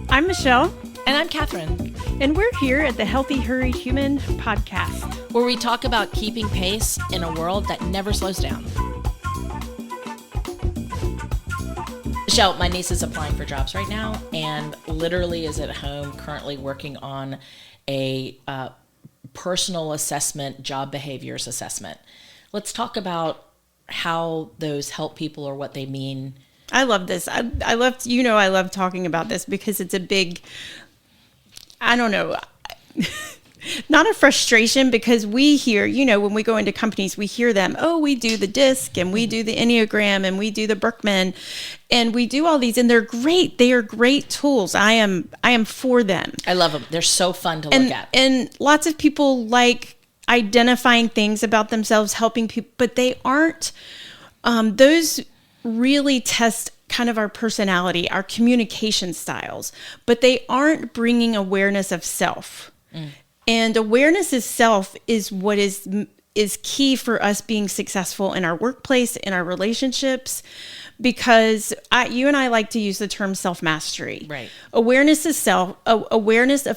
I'm Michelle. And I'm Katherine. And we're here at the Healthy Hurried Human podcast, where we talk about keeping pace in a world that never slows down. Michelle, my niece is applying for jobs right now and literally is at home currently working on a personal assessment, job behaviors assessment. Let's talk about how those help people or what they mean. I love this. I love talking about this because it's a big, I don't know, not a frustration, because we hear, when we go into companies, we hear them, oh, we do the DISC and we do the Enneagram and we do the Berkman and we do all these, and they're great. They are great tools. I am for them. I love them. They're so fun to look at. And lots of people like identifying things about themselves, helping people, but they aren't, those really test kind of our personality, our communication styles, but they aren't bringing awareness of self. And awareness of self is what is key for us being successful in our workplace, in our relationships, because you and I like to use the term self-mastery. Right. Awareness of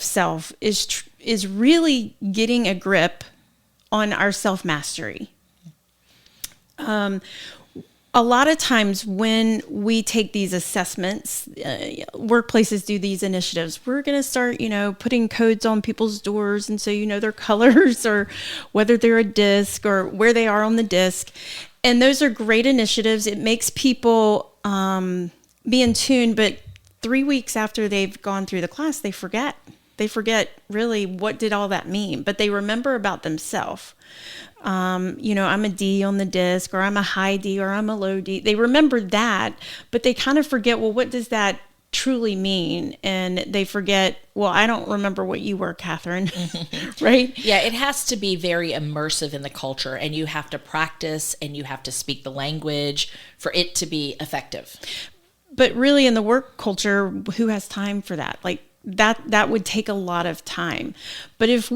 self is really getting a grip on our self-mastery. A lot of times when we take these assessments, workplaces do these initiatives, we're going to start, putting codes on people's doors. And so, their colors or whether they're a DISC or where they are on the DISC. And those are great initiatives. It makes people be in tune. But 3 weeks after they've gone through the class, they forget. They forget really what did all that mean, but they remember about themselves. I'm a D on the DISC, or I'm a high D, or I'm a low D. They remember that, but they kind of forget, well, what does that truly mean? And they forget, well, I don't remember what you were, Katherine, right? Yeah, it has to be very immersive in the culture, and you have to practice and you have to speak the language for it to be effective. But really in the work culture, who has time for that? Like, that would take a lot of time. But if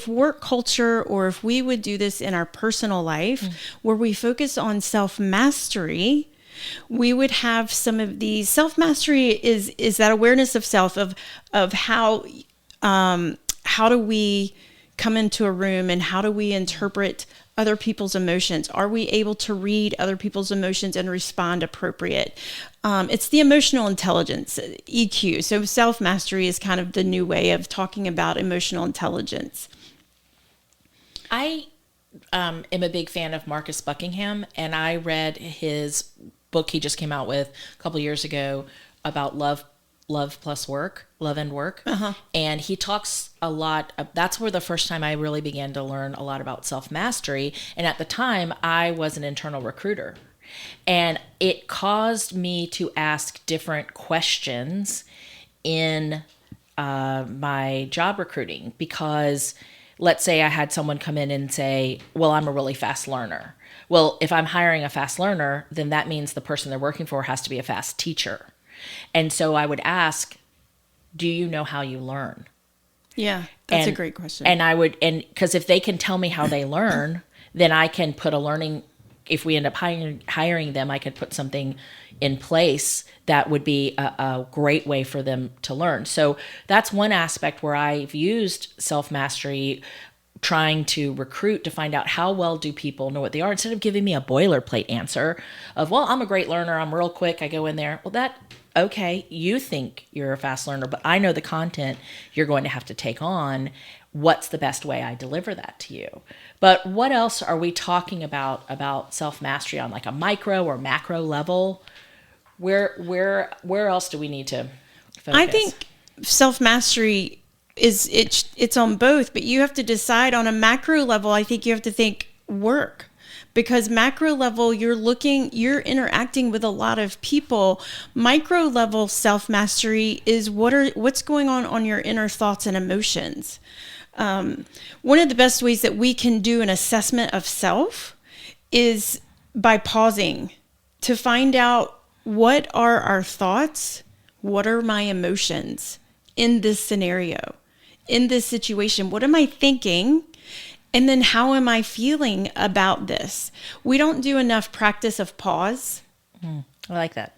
work culture, or if we would do this in our personal life, where we focus on self-mastery, we would have some of these. Self-mastery is that awareness of self, of how do we come into a room and how do we interpret other people's emotions? Are we able to read other people's emotions and respond appropriate? It's the emotional intelligence, EQ. So self-mastery is kind of the new way of talking about emotional intelligence. I am a big fan of Marcus Buckingham, and I read his book he just came out with a couple years ago about love and work. And he talks a lot. That's where the first time I really began to learn a lot about self-mastery. And at the time, I was an internal recruiter. And it caused me to ask different questions in my job recruiting, because let's say I had someone come in and say, well, I'm a really fast learner. Well, if I'm hiring a fast learner, then that means the person they're working for has to be a fast teacher. And so I would ask, do you know how you learn? Yeah, that's a great question. And because if they can tell me how they learn, then I can put a learning, if we end up hiring them, I could put something in place that would be a great way for them to learn. So that's one aspect where I've used self-mastery, trying to recruit to find out how well do people know what they are, instead of giving me a boilerplate answer of, well, I'm a great learner, I'm real quick, I go in there. Well, okay, you think you're a fast learner, but I know the content you're going to have to take on. What's the best way I deliver that to you? But what else are we talking about self-mastery on like a micro or macro level? Where else do we need to focus? I think self-mastery it's on both, but you have to decide on a macro level. I think you have to think work, because macro level, you're interacting with a lot of people. Micro level self-mastery is what's going on your inner thoughts and emotions. One of the best ways that we can do an assessment of self is by pausing to find out, what are our thoughts? What are my emotions in this scenario, in this situation? What am I thinking? And then how am I feeling about this? We don't do enough practice of pause. I like that.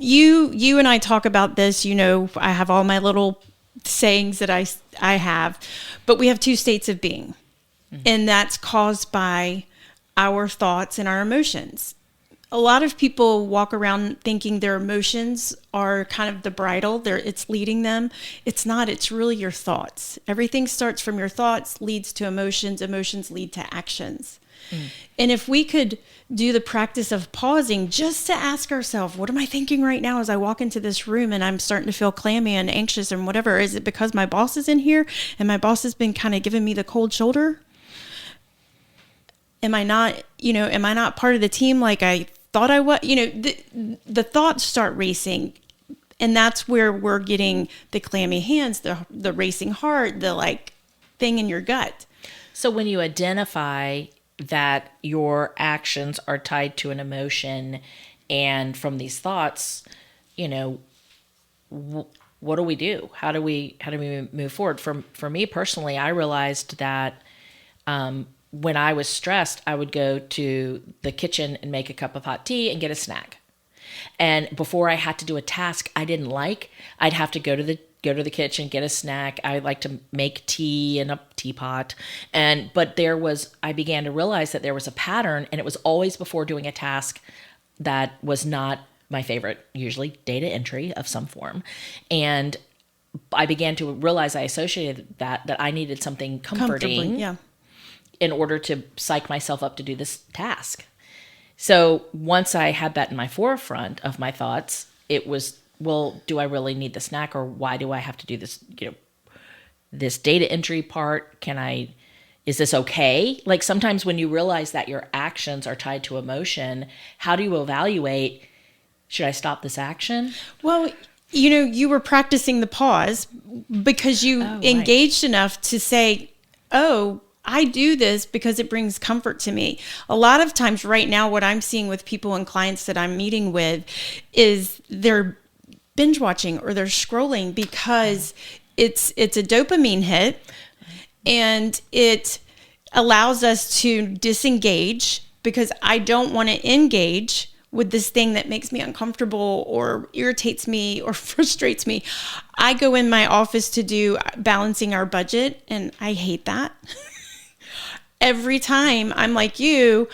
you and I talk about this, I have all my little sayings that I have, but we have two states of being, and that's caused by our thoughts and our emotions. A lot of people walk around thinking their emotions are kind of the bridle. It's leading them. It's not. It's really your thoughts. Everything starts from your thoughts, leads to emotions. Emotions lead to actions. And if we could do the practice of pausing just to ask ourselves, what am I thinking right now as I walk into this room and I'm starting to feel clammy and anxious and whatever? Is it because my boss is in here and my boss has been kind of giving me the cold shoulder? Am I not part of the team like I thought I was? The thoughts start racing, and that's where we're getting the clammy hands, the racing heart, the thing in your gut. So when you identify that your actions are tied to an emotion and from these thoughts, what do we do? How do we move forward? For me personally, I realized that when I was stressed, I would go to the kitchen and make a cup of hot tea and get a snack. And before I had to do a task I didn't like, I'd have to go to the kitchen, get a snack. I like to make tea in a teapot. But I began to realize that there was a pattern, and it was always before doing a task that was not my favorite, usually data entry of some form. And I began to realize I associated that I needed something comforting in order to psych myself up to do this task. So once I had that in my forefront of my thoughts, it was, well, do I really need the snack, or why do I have to do this, this data entry part? Is this okay? Sometimes when you realize that your actions are tied to emotion, how do you evaluate, should I stop this action? Well, you were practicing the pause because you engaged enough to say, oh, I do this because it brings comfort to me. A lot of times right now, what I'm seeing with people and clients that I'm meeting with is they're binge watching or they're scrolling because it's a dopamine hit, and it allows us to disengage because I don't want to engage with this thing that makes me uncomfortable or irritates me or frustrates me. I go in my office to do balancing our budget, and I hate that. Every time I'm like you,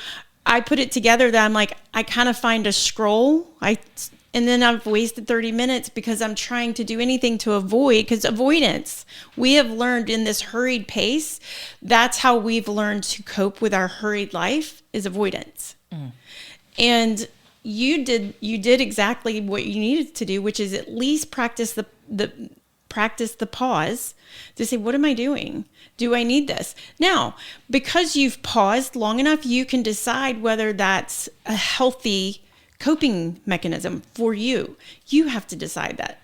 I put it together that I'm like, I kind of find a scroll. And then I've wasted 30 minutes because I'm trying to do anything to avoid, because avoidance, we have learned in this hurried pace, that's how we've learned to cope with our hurried life, is avoidance. And you did exactly what you needed to do, which is at least practice the pause to say, what am I doing? Do I need this? Now, because you've paused long enough, you can decide whether that's a healthy coping mechanism for you. You have to decide that.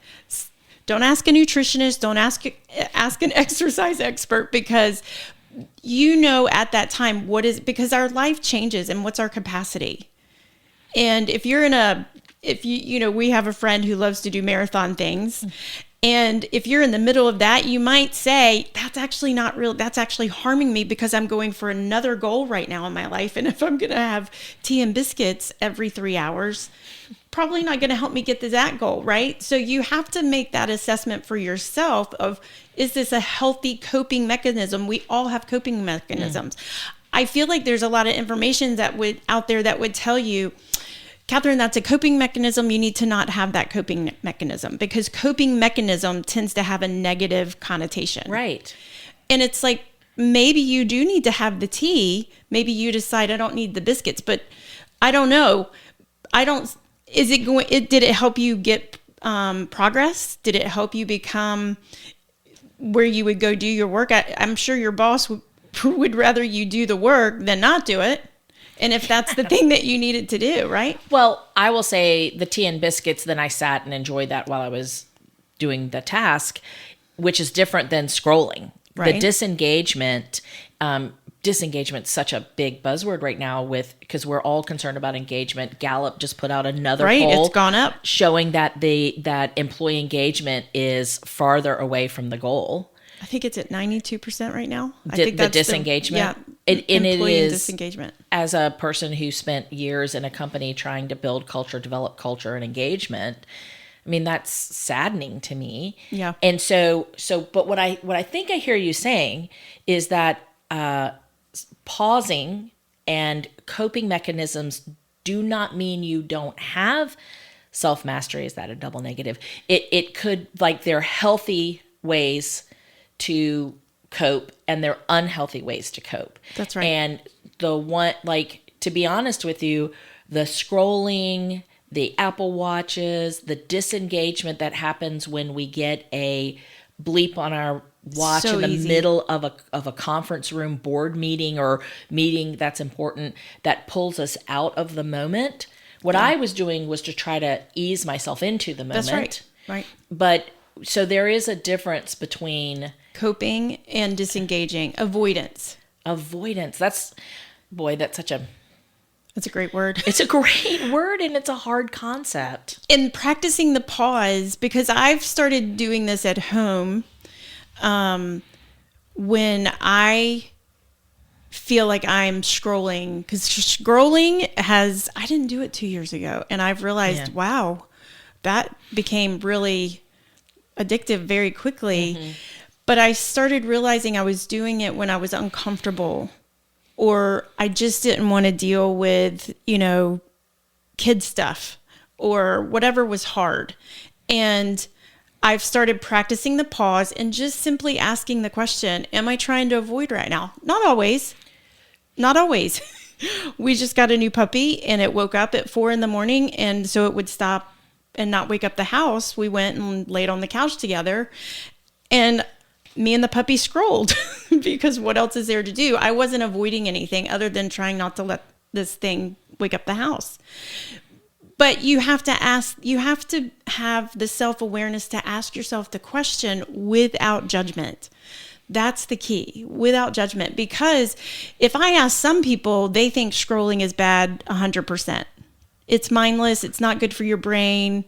Don't ask a nutritionist. Don't ask an exercise expert, because at that time because our life changes and what's our capacity. And if we have a friend who loves to do marathon things. And if you're in the middle of that, you might say, that's actually not real. That's actually harming me because I'm going for another goal right now in my life. And if I'm going to have tea and biscuits every 3 hours, probably not going to help me get to that goal, right? So you have to make that assessment for yourself of, is this a healthy coping mechanism? We all have coping mechanisms. I feel like there's a lot of information out there that would tell you, Katherine, that's a coping mechanism. You need to not have that coping mechanism, because coping mechanism tends to have a negative connotation. Right. And it's like, maybe you do need to have the tea. Maybe you decide I don't need the biscuits, but I don't know. Did it help you get progress? Did it help you become where you would go do your work? I'm sure your boss would rather you do the work than not do it. And if that's the thing that you needed to do, right? Well, I will say the tea and biscuits, then I sat and enjoyed that while I was doing the task, which is different than scrolling. Right. The disengagement's such a big buzzword right now because we're all concerned about engagement. Gallup just put out another poll. It's gone up, showing that that employee engagement is farther away from the goal. I think it's at 92% right now. I think that's the disengagement. and it employee is disengagement. As a person who spent years in a company trying to build culture, develop culture and engagement, I mean, that's saddening to me. Yeah. And but what I think I hear you saying is that pausing and coping mechanisms do not mean you don't have self-mastery. Is that a double negative? It could, like, there are healthy ways to cope and there are unhealthy ways to cope. That's right. And the one, like, to be honest with you, the scrolling, the Apple Watches, the disengagement that happens when we get a bleep on our watch So in the easy. middle of a conference room board meeting or meeting that's important, that pulls us out of the moment. What I was doing was to try to ease myself into the moment. That's right. Right. But so there is a difference between Coping and disengaging. Avoidance. That's such a That's a great word. it's a great word, and it's a hard concept. In practicing the pause, because I've started doing this at home, when I feel like I'm scrolling, because scrolling I didn't do it 2 years ago, and I've realized, wow, that became really addictive very quickly. Mm-hmm. But I started realizing I was doing it when I was uncomfortable, or I just didn't want to deal with, kid stuff or whatever was hard. And I've started practicing the pause and just simply asking the question, am I trying to avoid right now? Not always. Not always. We just got a new puppy and it woke up at 4 a.m. And so it would stop and not wake up the house. We went and laid on the couch together, and me and the puppy scrolled because what else is there to do? I wasn't avoiding anything other than trying not to let this thing wake up the house. But you have to have the self-awareness to ask yourself the question without judgment. That's the key, without judgment. Because if I ask some people, they think scrolling is bad 100%. It's mindless. It's not good for your brain,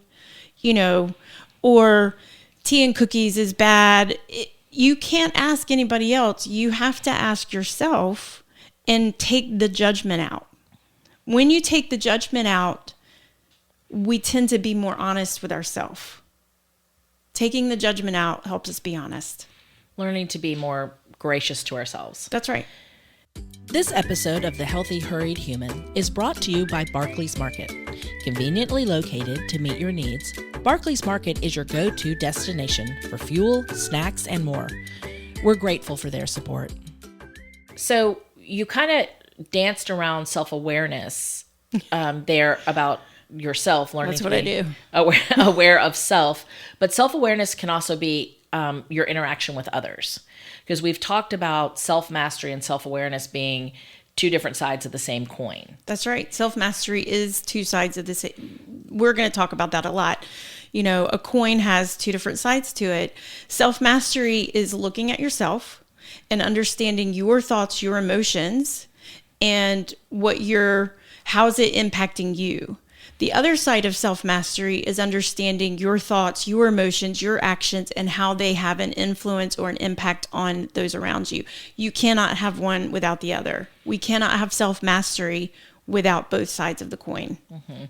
or tea and cookies is bad. You can't ask anybody else. You have to ask yourself and take the judgment out. When you take the judgment out, we tend to be more honest with ourselves. Taking the judgment out helps us be honest. Learning to be more gracious to ourselves. That's right. This episode of The Healthy Hurried Human is brought to you by Barclays Market. Conveniently located to meet your needs, Barclays Market is your go-to destination for fuel, snacks, and more. We're grateful for their support. So you kind of danced around self-awareness there about yourself, learning That's to what be I do. aware of self. But self-awareness can also be your interaction with others. Because we've talked about self-mastery and self-awareness being two different sides of the same coin. That's right. Self-mastery is two sides of the same. We're going to talk about that a lot. A coin has two different sides to it. Self-mastery is looking at yourself and understanding your thoughts, your emotions, and how's it impacting you. The other side of self-mastery is understanding your thoughts, your emotions, your actions, and how they have an influence or an impact on those around you. You cannot have one without the other. We cannot have self-mastery without both sides of the coin. Mm-hmm.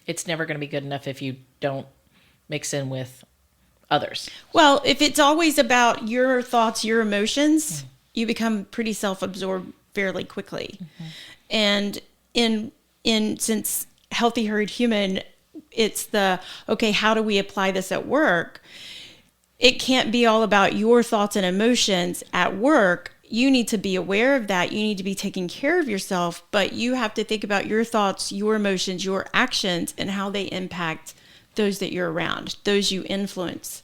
It's never going to be good enough if you don't mix in with others. Well, if it's always about your thoughts, your emotions, you become pretty self-absorbed fairly quickly. Mm-hmm. And since Healthy Hurried Human, it's how do we apply this at work? It can't be all about your thoughts and emotions at work. You need to be aware of that. You need to be taking care of yourself, but you have to think about your thoughts, your emotions, your actions, and how they impact those that you're around, those you influence.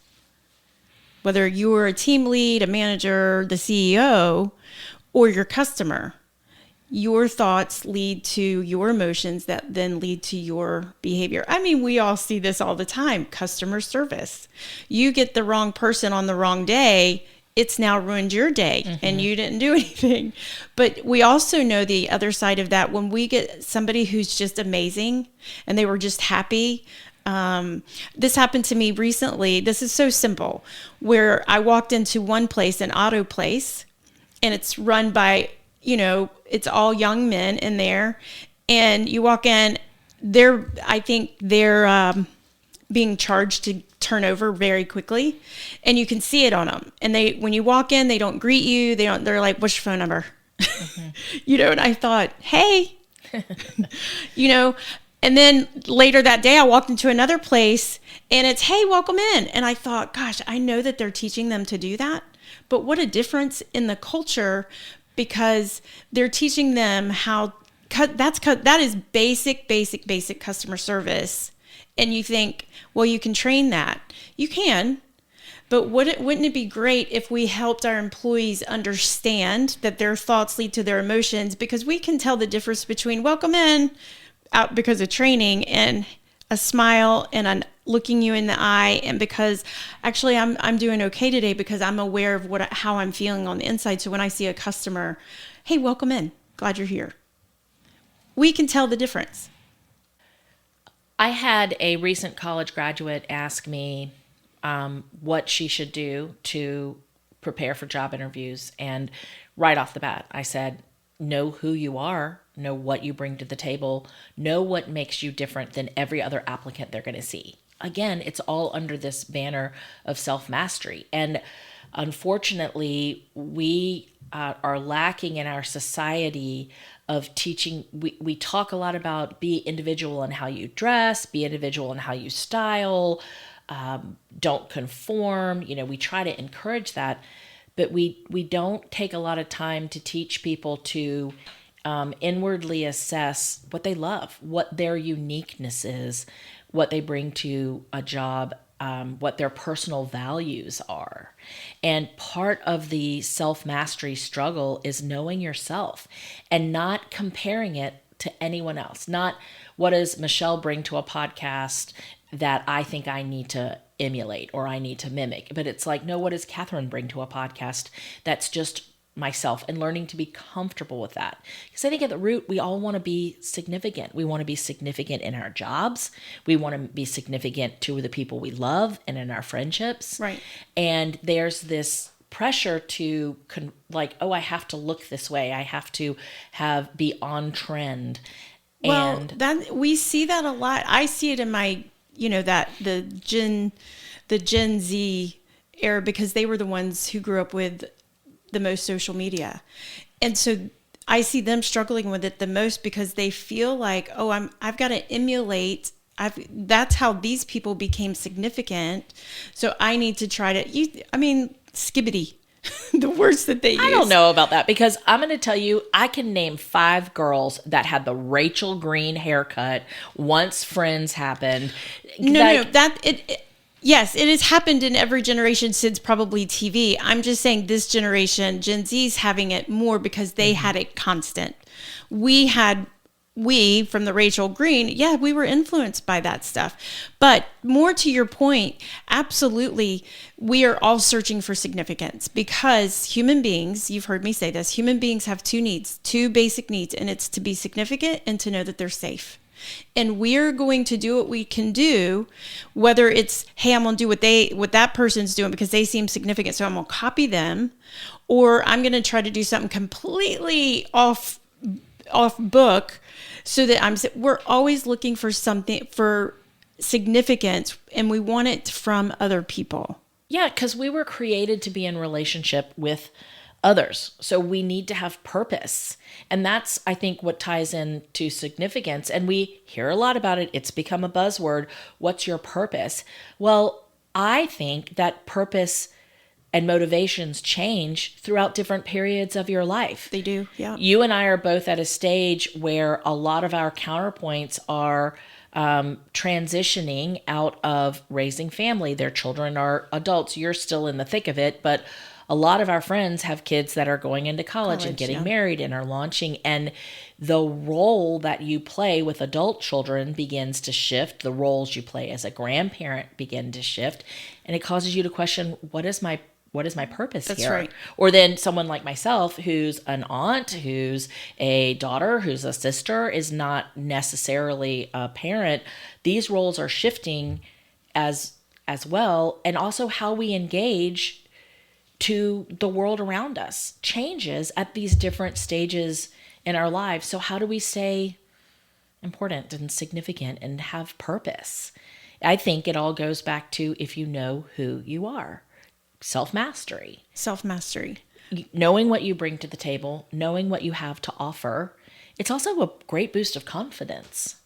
Whether you're a team lead, a manager, the CEO, or your customer. Your thoughts lead to your emotions that then lead to your behavior. I mean, we all see this all the time. Customer service. You get the wrong person on the wrong day, it's now ruined your day, and you didn't do anything. But we also know the other side of that. When we get somebody who's just amazing and they were just happy. This happened to me recently. This is so simple, where I walked into one place, an auto place, and it's run by it's all young men in there, and you walk in, I think they're being charged to turn over very quickly, and you can see it on them. And when you walk in, they don't greet you. They're like, "What's your phone number?" Mm-hmm. And I thought, hey, and then later that day I walked into another place and it's, "Hey, welcome in." And I thought, gosh, I know that they're teaching them to do that, but what a difference in the culture, because they're teaching them that is basic customer service. And you think, well, you can train that. You can, but wouldn't it be great if we helped our employees understand that their thoughts lead to their emotions? Because we can tell the difference between welcome in out because of training and a smile and looking you in the eye, and because actually I'm doing okay today because I'm aware of how I'm feeling on the inside. So when I see a customer, "Hey, welcome in. Glad you're here." We can tell the difference. I had a recent college graduate ask me what she should do to prepare for job interviews. And right off the bat, I said, know who you are, know what you bring to the table, know what makes you different than every other applicant they're going to see. Again, it's all under this banner of self-mastery. And unfortunately, we are lacking in our society of teaching. We talk a lot about be individual in how you dress, be individual in how you style, don't conform. We try to encourage that, but we don't take a lot of time to teach people to inwardly assess what they love, what their uniqueness is, what they bring to a job, what their personal values are. And part of the self-mastery struggle is knowing yourself and not comparing it to anyone else. Not what does Michelle bring to a podcast that I think I need to emulate or I need to mimic. But it's like, no, what does Katherine bring to a podcast that's just myself, and learning to be comfortable with that. Because I think at the root, we all want to be significant. We want to be significant in our jobs. We want to be significant to the people we love and in our friendships. Right. And there's this pressure to I have to look this way. I have to be on trend. Well, And that we see that a lot. I see it in my, that the Gen Z era, because they were the ones who grew up with the most social media. And so I see them struggling with it the most because they feel like, oh, I've got to emulate. That's how these people became significant. So I need to try to skibbity, the words that they use. I don't know about that, because I'm going to tell you, I can name 5 girls that had the Rachel Green haircut once Friends happened. Yes, it has happened in every generation since probably TV. I'm just saying this generation, Gen Z's having it more because they had it constant. We from the Rachel Green, we were influenced by that stuff. But more to your point, absolutely, we are all searching for significance, because human beings, you've heard me say this, human beings have 2 basic needs, and it's to be significant and to know that they're safe. And we're going to do what we can do, whether it's, hey, I'm going to do what that person's doing because they seem significant, so I'm going to copy them, or I'm going to try to do something completely off book, so that we're always looking for something, for significance, and we want it from other people. Yeah, because we were created to be in relationship with others. So we need to have purpose. And that's, I think, what ties into significance. And we hear a lot about it. It's become a buzzword. What's your purpose? Well, I think that purpose and motivations change throughout different periods of your life. They do, yeah. You and I are both at a stage where a lot of our counterpoints are transitioning out of raising family. Their children are adults. You're still in the thick of it, but a lot of our friends have kids that are going into college and getting married and are launching. And the role that you play with adult children begins to shift. The roles you play as a grandparent begin to shift. And it causes you to question, what is my purpose here? That's right. Or then someone like myself, who's an aunt, who's a daughter, who's a sister, is not necessarily a parent. These roles are shifting as well. And also how we engage to the world around us changes at these different stages in our lives. So how do we stay important and significant and have purpose? I think it all goes back to if you know who you are. Self-mastery. Self-mastery. Knowing what you bring to the table, knowing what you have to offer. It's also a great boost of confidence.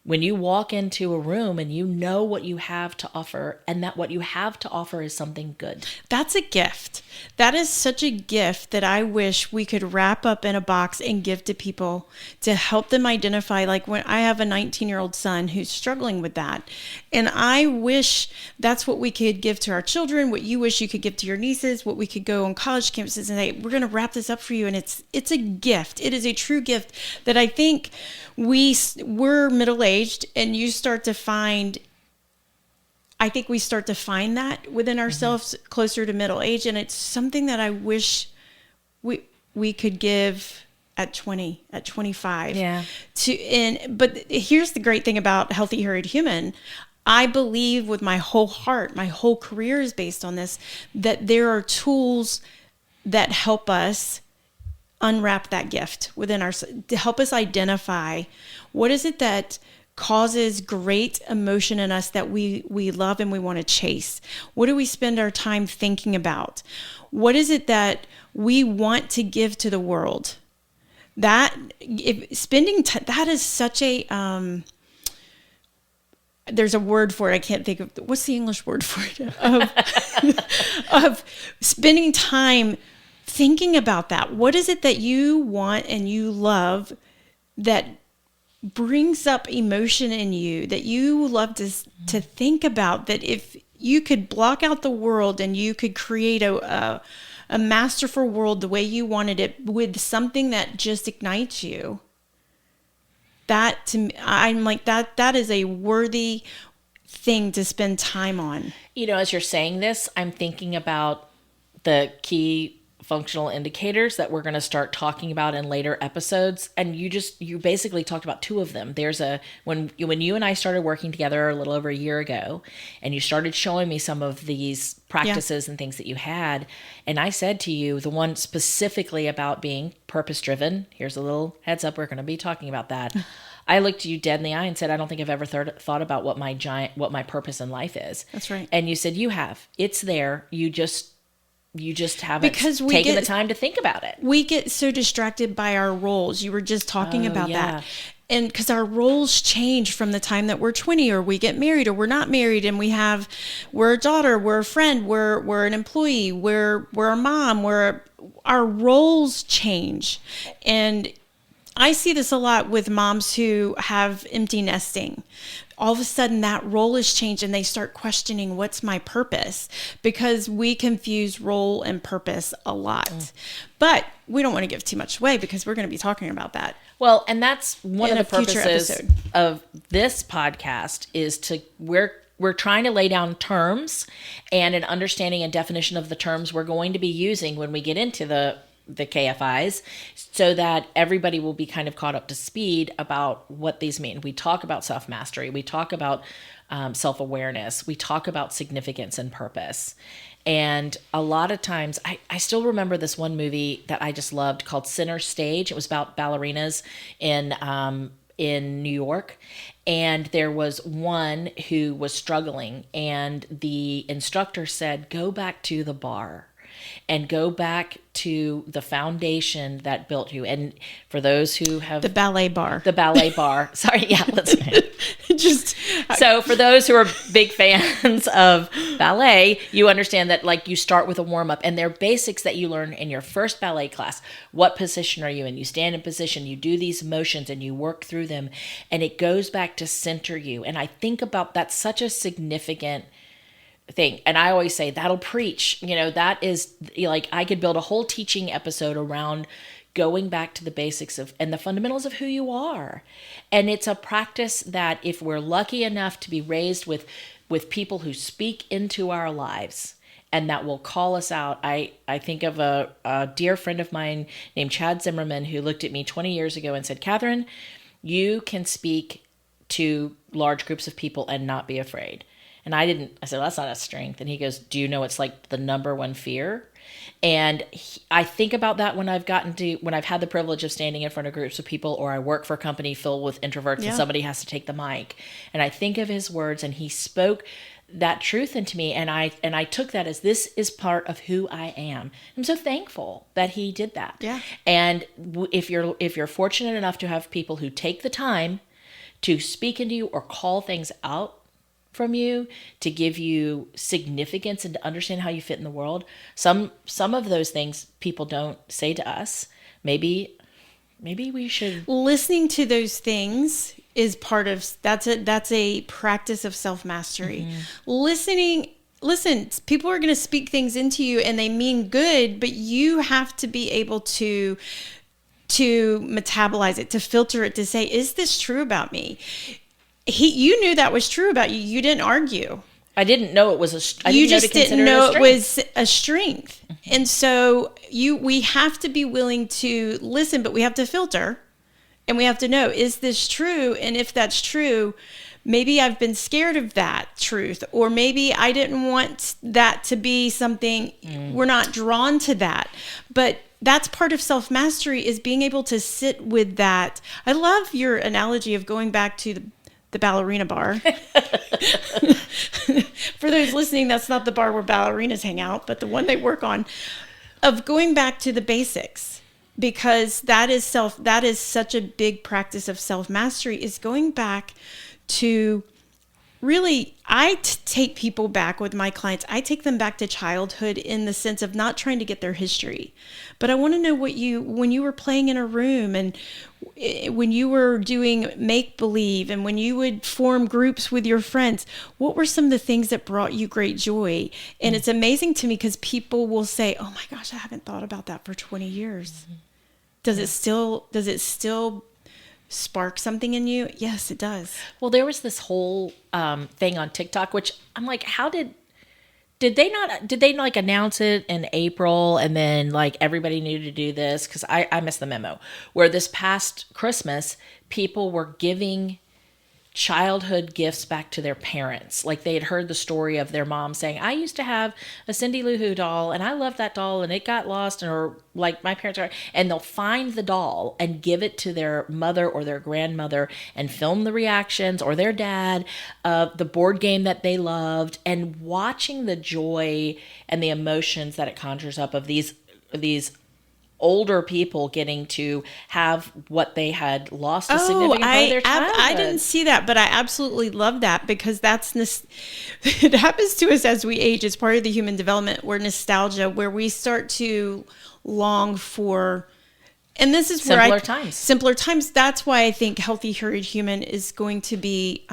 When you walk into a room and you know what you have to offer, and that what you have to offer is something good. That's a gift. That is such a gift that I wish we could wrap up in a box and give to people to help them identify. Like when I have a 19-year-old son who's struggling with that. And I wish that's what we could give to our children, what you wish you could give to your nieces, what we could go on college campuses and say, we're going to wrap this up for you. And it's a gift. It is a true gift that I think we're middle-aged and you start to find, I think we start to find that within ourselves closer to middle age. And it's something that I wish we could give at 20, at 25. Yeah. But here's the great thing about Healthy Hurried Human. I believe with my whole heart, my whole career is based on this, that there are tools that help us unwrap that gift within our, to help us identify what is it that causes great emotion in us that we love and we want to chase. What do we spend our time thinking about? What is it that we want to give to the world? That that is such a there's a word for it. I can't think of what's the English word for it of spending time thinking about that. What is it that you want and you love that brings up emotion in you that you love to think about? That if you could block out the world and you could create a masterful world the way you wanted it with something that just ignites you, that to me, I'm like that is a worthy thing to spend time on. You know, as you're saying this, I'm thinking about the key functional indicators that we're going to start talking about in later episodes. And you basically talked about two of them. There's when you and I started working together a little over a year ago, and you started showing me some of these practices and things that you had. And I said to you, the one specifically about being purpose driven, here's a little heads up, we're going to be talking about that. I looked you dead in the eye and said, I don't think I've ever thought about what my purpose in life is. That's right. And you said, you have. It's there. You just haven't taken the time to think about it. We get so distracted by our roles. You were just talking about that. And because our roles change from the time that we're 20 or we get married or we're not married and we're a daughter, we're a friend, we're an employee, we're a mom, our roles change. And I see this a lot with moms who have empty nesting. All of a sudden that role has changed and they start questioning, what's my purpose? Because we confuse role and purpose a lot. But we don't want to give too much away because we're going to be talking about that. Well, and that's one of the purposes of this podcast is we're trying to lay down terms and an understanding and definition of the terms we're going to be using when we get into the KFIs, so that everybody will be kind of caught up to speed about what these mean. We talk about self-mastery. We talk about self-awareness. We talk about significance and purpose. And a lot of times, I still remember this one movie that I just loved called Center Stage. It was about ballerinas in New York. And there was one who was struggling, and the instructor said, go back to the bar and go back to the foundation that built you. And for those who have the ballet bar, sorry. Yeah. So for those who are big fans of ballet, you understand that like you start with a warm up and they're basics that you learn in your first ballet class. What position are you in? You stand in position, you do these motions and you work through them, and it goes back to center you. And I think about that's such a significant thing. And I always say that'll preach, that is like, I could build a whole teaching episode around going back to the basics of and the fundamentals of who you are. And it's a practice that if we're lucky enough to be raised with people who speak into our lives and that will call us out. I think of a dear friend of mine named Chad Zimmerman who looked at me 20 years ago and said, Katherine, you can speak to large groups of people and not be afraid. And I said, well, that's not a strength. And he goes, do you know it's like the number one fear? And I think about that when I've had the privilege of standing in front of groups of people, or I work for a company filled with introverts and somebody has to take the mic. And I think of his words, and he spoke that truth into me. And I took that as, this is part of who I am. I'm so thankful that he did that. Yeah. And if you're fortunate enough to have people who take the time to speak into you or call things out from you, to give you significance and to understand how you fit in the world. Some of those things people don't say to us. Maybe we should. Listening to those things is part of, that's a practice of self-mastery. Listen, people are going to speak things into you and they mean good, but you have to be able to metabolize it, to filter it, to say, is this true about me? You knew that was true about you. You didn't argue. I didn't know it was You just didn't know it was a strength. And so we have to be willing to listen, but we have to filter, and we have to know, is this true? And if that's true, maybe I've been scared of that truth, or maybe I didn't want that to be something. We're not drawn to that. But that's part of self-mastery, is being able to sit with that. I love your analogy of going back to the ballerina bar. For those listening, that's not the bar where ballerinas hang out, but the one they work on, of going back to the basics, because that is such a big practice of self-mastery, is going back to, really, I take people back with my clients. I take them back to childhood, in the sense of not trying to get their history, but I want to know when you were playing in a room, and when you were doing make-believe, and when you would form groups with your friends, what were some of the things that brought you great joy? And it's amazing to me, because people will say, oh my gosh, I haven't thought about that for 20 years. Does it still spark something in you? Yes, it does. Well, there was this whole thing on TikTok, which I'm like, how did they like announce it in April, and then like everybody needed to do this? Because I missed the memo, where this past Christmas, people were giving childhood gifts back to their parents. Like, they had heard the story of their mom saying, I used to have a Cindy Lou Who doll, and I loved that doll, and it got lost, or like my parents are, and they'll find the doll and give it to their mother or their grandmother and film the reactions, or their dad, of the board game that they loved, and watching the joy and the emotions that it conjures up of these older people getting to have what they had lost a significant part of their childhood. I didn't see that, but I absolutely love that, because it happens to us as we age. It's part of the human development, where nostalgia, where we start to long for, and this is simpler times. That's why I think Healthy Hurried Human is going to be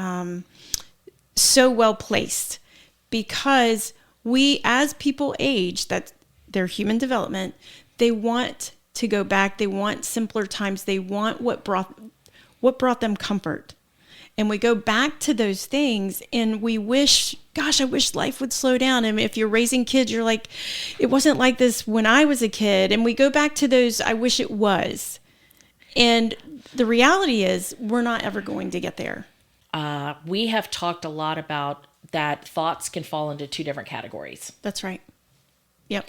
so well placed, because we, as people age, that their human development, they want to go back. They want simpler times. They want what brought them comfort. And we go back to those things, and we wish, gosh, I wish life would slow down. And if you're raising kids, you're like, it wasn't like this when I was a kid. And we go back to those, I wish it was. And the reality is, we're not ever going to get there. We have talked a lot about that thoughts can fall into two different categories. That's right. Yep.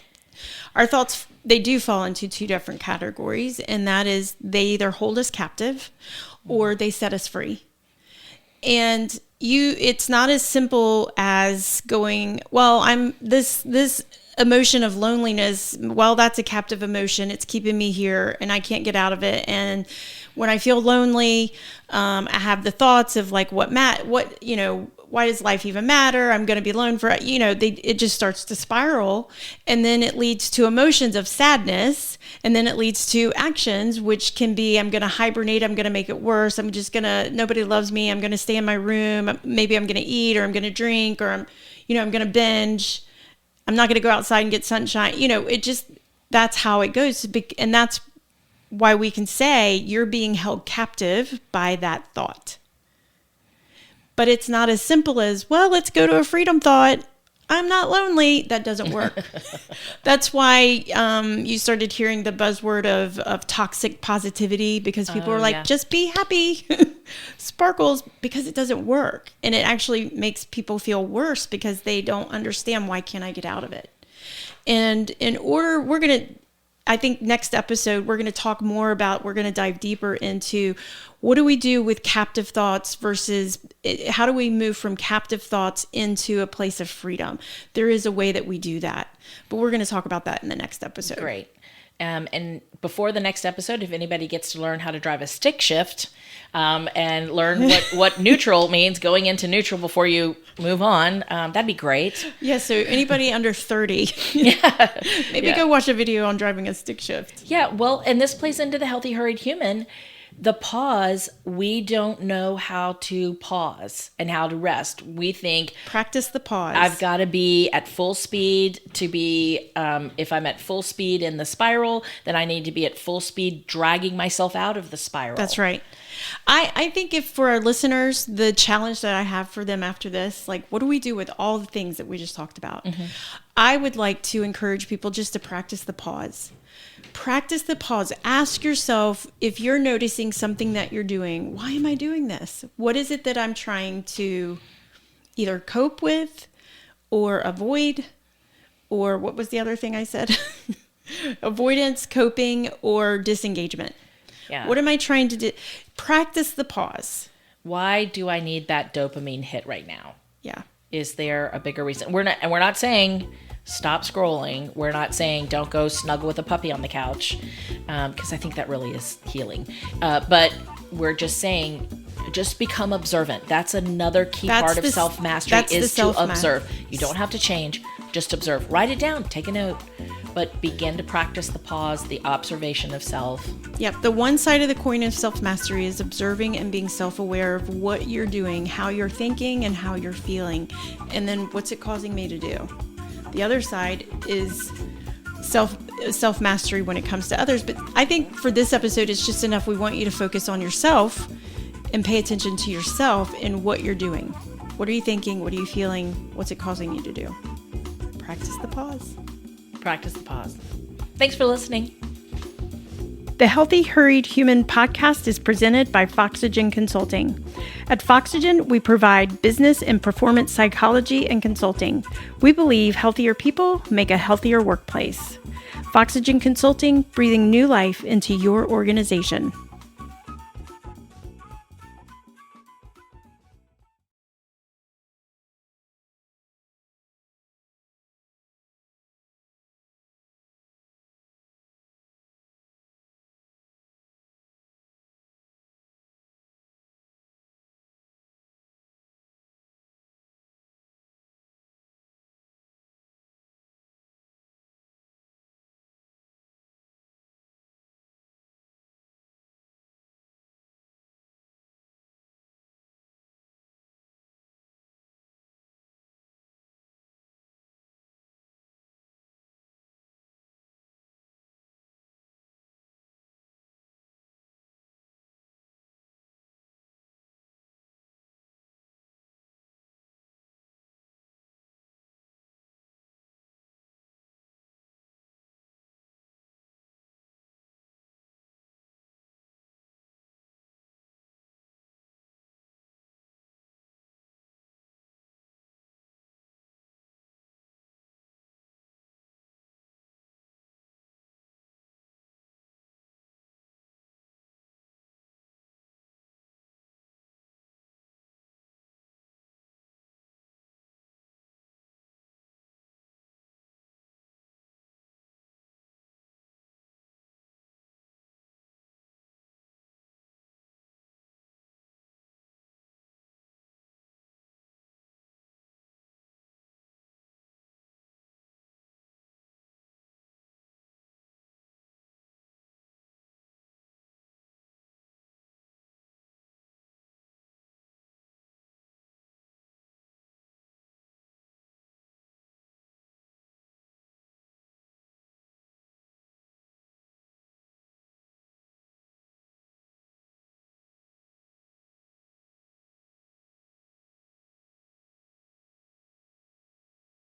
Our thoughts, they do fall into two different categories, and that is, they either hold us captive or they set us free. And it's not as simple as going, well, I'm this emotion of loneliness, well, that's a captive emotion. It's keeping me here and I can't get out of it. And when I feel lonely, I have the thoughts of like, why does life even matter? I'm going to be alone it just starts to spiral. And then it leads to emotions of sadness. And then it leads to actions, which can be, I'm going to hibernate. I'm going to make it worse. Nobody loves me. I'm going to stay in my room. Maybe I'm going to eat, or I'm going to drink, or I'm going to binge. I'm not going to go outside and get sunshine. That's how it goes. And that's why we can say you're being held captive by that thought. But it's not as simple as, well, let's go to a freedom thought. I'm not lonely. That doesn't work. That's why you started hearing the buzzword of toxic positivity, because people are like, just be happy, sparkles, because it doesn't work. And it actually makes people feel worse because they don't understand, why can't I get out of it? And I think next episode, we're going to dive deeper into what do we do with captive thoughts versus how do we move from captive thoughts into a place of freedom? There is a way that we do that, but we're going to talk about that in the next episode. Great. And before the next episode, if anybody gets to learn how to drive a stick shift and learn what neutral means, going into neutral before you move on, that'd be great. Yeah, so anybody under 30, maybe go watch a video on driving a stick shift. Yeah, well, and this plays into the healthy, hurried human. The pause, we don't know how to pause and how to rest. We think, practice the pause. I've got to be at full speed to be, if I'm at full speed in the spiral, then I need to be at full speed dragging myself out of the spiral. That's right. I think if for our listeners, the challenge that I have for them after this, like, what do we do with all the things that we just talked about? Mm-hmm. I would like to encourage people just to practice the pause. Practice the pause. Ask yourself, if you're noticing something that you're doing, why am I doing this? What is it that I'm trying to either cope with or avoid? Or what was the other thing I said? Avoidance, coping, or disengagement. Yeah. What am I trying to do? Practice the pause. Why do I need that dopamine hit right now? Yeah. Is there a bigger reason? We're not saying stop scrolling. We're not saying don't go snuggle with a puppy on the couch, because I think that really is healing. But we're just saying, just become observant. That's another key part of self-mastery, is to observe. You don't have to change. Just observe. Write it down. Take a note. But begin to practice the pause, the observation of self. Yep. The one side of the coin of self-mastery is observing and being self-aware of what you're doing, how you're thinking, and how you're feeling. And then what's it causing me to do? The other side is self-mastery when it comes to others. But I think for this episode, it's just enough. We want you to focus on yourself and pay attention to yourself and what you're doing. What are you thinking? What are you feeling? What's it causing you to do? Practice the pause. Practice the pause. Thanks for listening. The Healthy Hurried Human podcast is presented by Foxygen Consulting. At Foxygen, we provide business and performance psychology and consulting. We believe healthier people make a healthier workplace. Foxygen Consulting, breathing new life into your organization.